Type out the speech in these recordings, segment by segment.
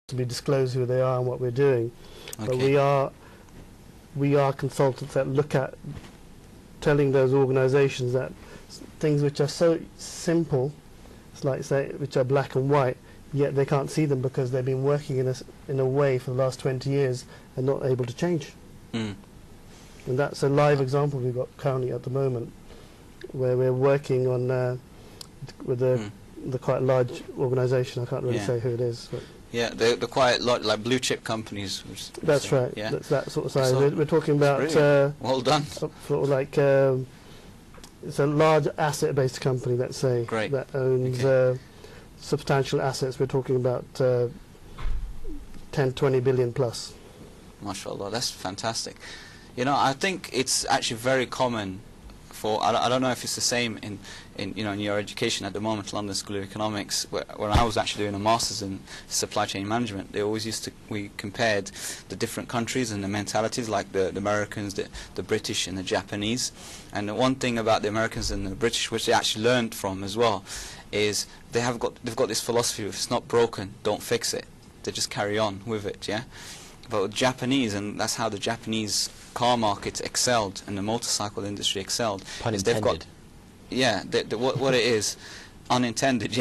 to be disclosed who they are and what we're doing. Okay. But we are consultants that look at telling those organisations that things which are so simple, it's like say, which are black and white, yet they can't see them because they've been working in a way for the last 20 years and not able to change. Mm. And that's a live example we've got currently at the moment, where we're working on with the quite large organisation. I can't really say who it is. But yeah, they're quite like blue chip companies. That's right. Yeah. That's that sort of size. We're talking about well done. Sort of like it's a large asset-based company, let's say, that owns substantial assets. We're talking about 10, 20 billion plus. MashaAllah, that's fantastic. You know, I think it's actually very common for, I don't know if it's the same in your education at the moment, London School of Economics, where I was actually doing a master's in supply chain management. They always we compared the different countries and the mentalities, like the Americans, the British and the Japanese. And the one thing about the Americans and the British, which they actually learned from as well, is they've got this philosophy: if it's not broken, don't fix it. They just carry on with it, yeah. But with Japanese, and that's how the Japanese car market excelled and the motorcycle industry excelled. Pun intended. What it is, unintended,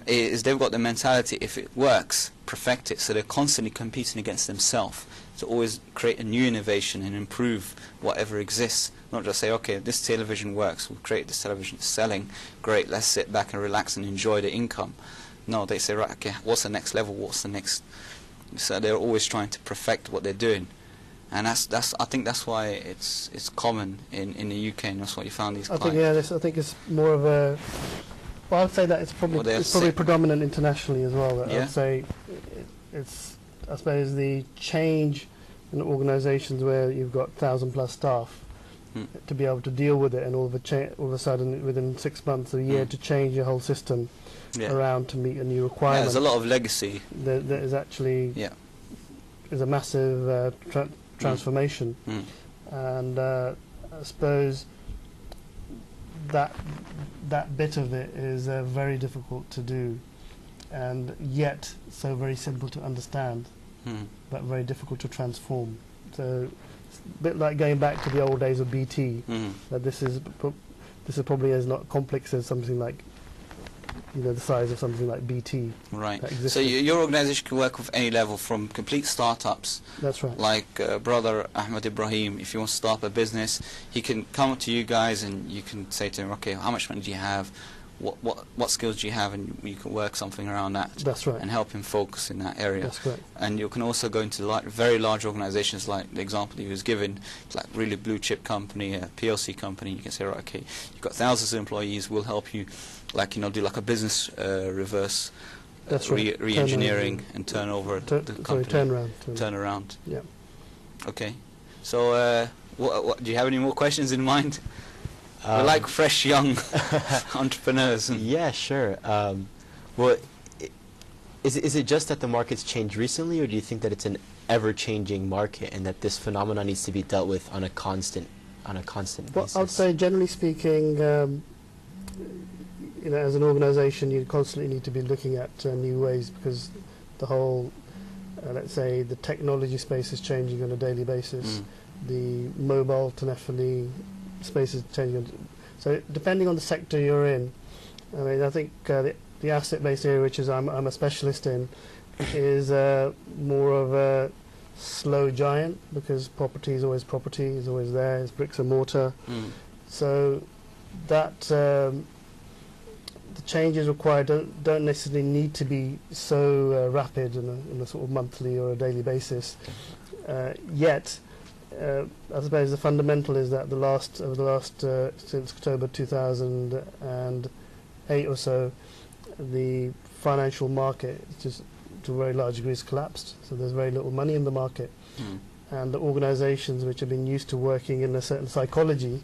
is they've got the mentality: if it works, perfect it. So they're constantly competing against themselves to always create a new innovation and improve whatever exists. Not just say, okay, this television works, we'll create this television, it's selling, great, let's sit back and relax and enjoy the income. No, they say, right, okay, what's the next level, what's the next? So they're always trying to perfect what they're doing. And I think that's why it's common in the UK, and that's why you found these clients. I think it's more of a. Well, I'd say that it's probably predominant internationally as well. I'd say it's, I suppose, the change in organisations where you've got 1,000+ staff to be able to deal with it, and all of a sudden within 6 months or a year to change your whole system around to meet a new requirement. There's a lot of legacy. There is actually is a massive transformation, and I suppose that bit of it is very difficult to do, and yet so very simple to understand, but very difficult to transform. So it's a bit like going back to the old days of BT. That this is probably as not complex as something like, the size of something like BT. Right. So your organisation can work with any level, from complete startups. That's right. Like brother Ahmed Ibrahim, if he wants to start a business, he can come up to you guys and you can say to him, okay, how much money do you have? What skills do you have? And you can work something around that. That's right. And help him focus in that area. That's correct. And you can also go into very large organisations, like the example he was given, like really blue chip company, a PLC company. You can say, right, okay, you've got thousands of employees. We'll help you, do like a business reverse re-engineering and turnover the company. Turnaround. Yeah. Okay. So, what do you have any more questions in mind? We're like fresh young entrepreneurs. Yeah, sure. Well, is it just that the market's changed recently, or do you think that it's an ever-changing market and that this phenomenon needs to be dealt with on a constant basis? Well, I'd say, generally speaking, as an organisation, you constantly need to be looking at new ways, because the whole, let's say, the technology space is changing on a daily basis. The mobile telephony space is changing. So depending on the sector you're in, I think the asset-based area, which is I'm a specialist in, is more of a slow giant, because property is always there, it's bricks and mortar. So that the changes required don't necessarily need to be so rapid on a sort of monthly or a daily basis. Yet, I suppose the fundamental is that since October 2008 or so, the financial market just to a very large degree has collapsed. So there's very little money in the market, and the organisations which have been used to working in a certain psychology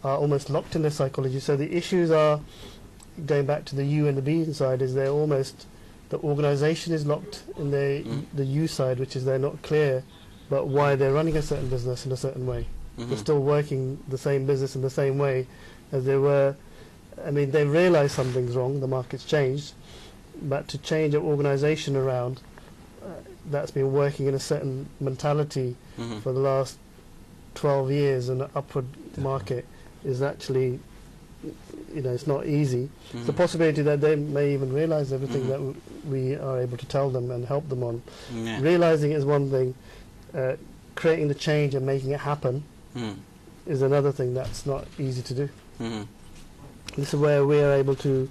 are almost locked in their psychology. So the issues are, going back to the U and the B side, is the organisation is locked in the U side, which is they're not clear but why they're running a certain business in a certain way. They're still working the same business in the same way as they were. I mean, they realise something's wrong, the market's changed, but to change an organisation around that's been working in a certain mentality for the last 12 years in an upward market is actually, it's not easy. The possibility that they may even realise everything that we are able to tell them and help them on. Realising is one thing, creating the change and making it happen is another thing that's not easy to do. This is where we are able to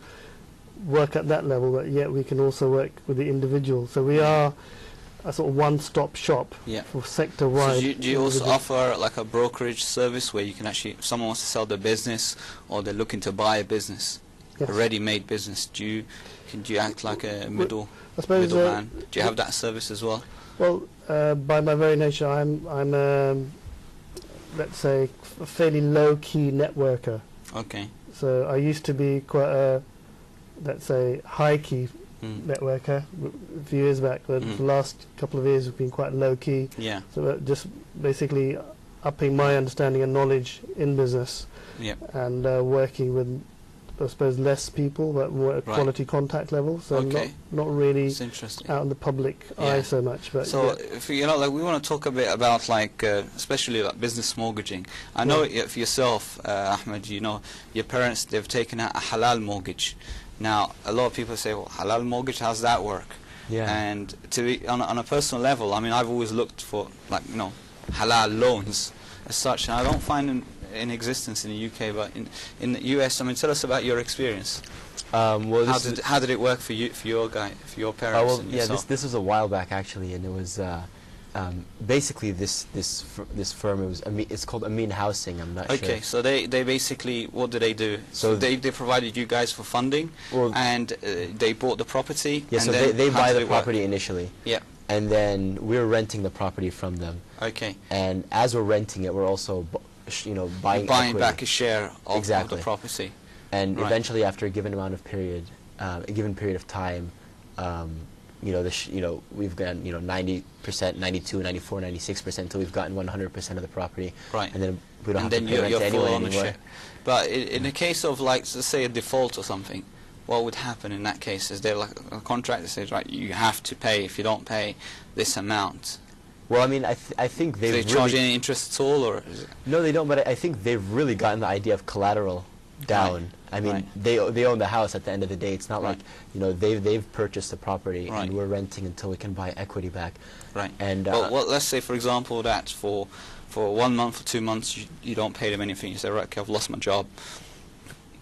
work at that level, but yet we can also work with the individual. So we are a sort of one-stop shop for sector-wide. So do you also offer like a brokerage service where you can actually, if someone wants to sell their business or they're looking to buy a business, a ready-made business, do you act like a middleman? Do you have that service as well? Well, by my very nature, I'm let's say a fairly low-key networker. Okay. So I used to be quite a, let's say, high-key networker a few years back, but the last couple of years have been quite low-key. Yeah. So just basically upping my understanding and knowledge in business and working with, I suppose, less people, but more at quality contact level. So not really out in the public eye so much. But so if we want to talk a bit about especially like business mortgaging. I know for yourself, Ahmed, your parents, they've taken out a halal mortgage. Now, a lot of people say, well, halal mortgage, how's that work? Yeah. And to be, on a personal level, I mean, I've always looked for, halal loans as such, and I don't find them in existence in the UK, but in the US, I mean, tell us about your experience. Well, how did it work for you, for your parents? And yourself? This was a while back actually, and it was basically this firm. It's called Amin Housing. I'm not sure. Okay, so they basically, what do they do? So they provided you guys for funding, and they bought the property. Yeah, so they buy the property initially. Yeah. And then we're renting the property from them. Okay. And as we're renting it, we're also buying back a share of the property. And eventually, after a given period of time, we've gotten 90%, 92, 94, 96% until we've gotten 100% of the property. Right. And then we don't have to pay rent to anyone anymore. But in the case of let's say a default or something, what would happen in that case? Is there like a contract that says, right, you have to pay, if you don't pay this amount? Well, I mean, I think they've Do they charge any interest at all, or is it? No, they don't. But I think they've really gotten the idea of collateral down. I mean, they own the house at the end of the day. It's not like they've purchased the property and we're renting until we can buy equity back. Right. And well, let's say, for example, that for 1 month or 2 months you don't pay them anything. You say, right, okay, I've lost my job.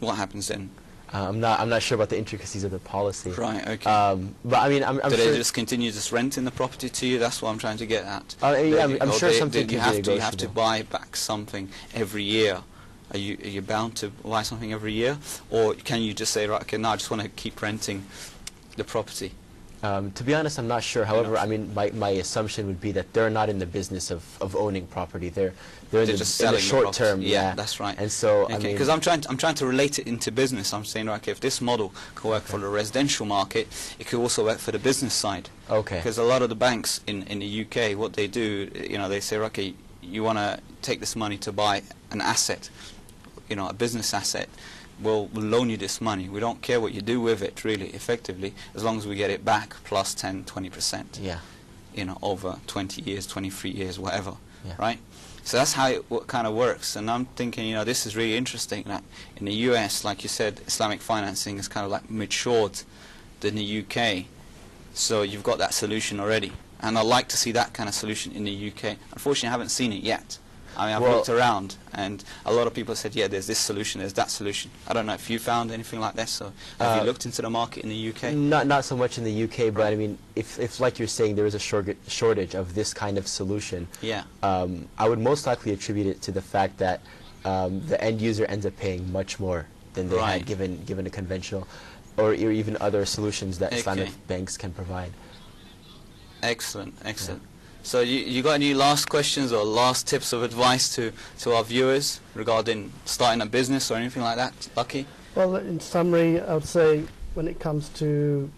What happens then? I'm not sure about the intricacies of the policy. Right. Okay. But I mean, I'm do sure they just continue just renting the property to you? That's what I'm trying to get at. I'm sure something you have to buy back something every year. Are you bound to buy something every year, or can you just say, right, okay, no, I just want to keep renting the property? To be honest, I'm not sure. However, I mean, my assumption would be that they're not in the business of owning property. They're just selling in the short term. Yeah, that's right. And so, okay, because I'm trying to relate it into business. I'm saying, right, okay, if this model can work for the residential market, it could also work for the business side. Okay. Because a lot of the banks in the UK, what they do, they say, okay, you want to take this money to buy an asset, a business asset. We'll loan you this money. We don't care what you do with it, really, effectively, as long as we get it back plus 10, 20%. Yeah. Over 20 years, 23 years, whatever. Yeah. Right? So that's how it kind of works. And I'm thinking, this is really interesting. That in the US, like you said, Islamic financing is kind of like matured than the UK. So you've got that solution already. And I'd like to see that kind of solution in the UK. Unfortunately, I haven't seen it yet. I mean, I've looked around, and a lot of people said, yeah, there's this solution, there's that solution. I don't know if you found anything like this, or have you looked into the market in the UK? Not so much in the UK, but I mean, if like you're saying, there is a shortage of this kind of solution, I would most likely attribute it to the fact that the end user ends up paying much more than they had given a conventional, or even other solutions that Islamic banks can provide. Excellent, excellent. Yeah. So you got any last questions or last tips of advice to our viewers regarding starting a business or anything like that, Lucky? Well, in summary, I would say when it comes to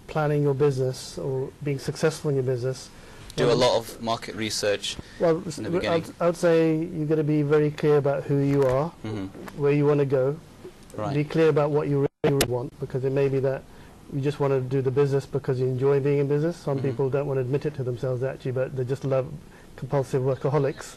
planning your business or being successful in your business, do a lot of market research. Well, in the beginning. I would say you've got to be very clear about who you are, where you want to go. Right. Be clear about what you really want, because it may be that you just want to do the business because you enjoy being in business. Some people don't want to admit it to themselves actually, but they just love compulsive workaholics.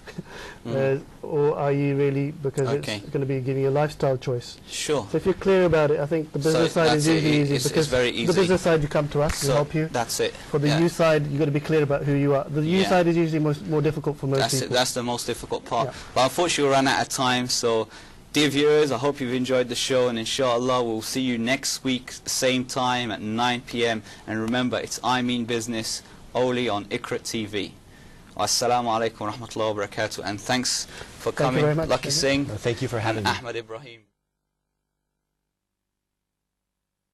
Or are you really because it's going to be giving you a lifestyle choice? Sure. So if you're clear about it, I think the business side is usually easy because it's very easy. The business side you come to us, we help you. That's it. For the you side, you've got to be clear about who you are. The you side is usually more difficult for most people. That's the most difficult part. But unfortunately, we ran out of time. So, dear viewers, I hope you've enjoyed the show, and inshallah, we'll see you next week, same time at 9 p.m. And remember, it's I Mean Business only on Iqra TV. Assalamu alaikum wa rahmatullahi wa barakatuh, and thanks for coming, Lucky Singh. Thank you for having me. Ahmed Ibrahim.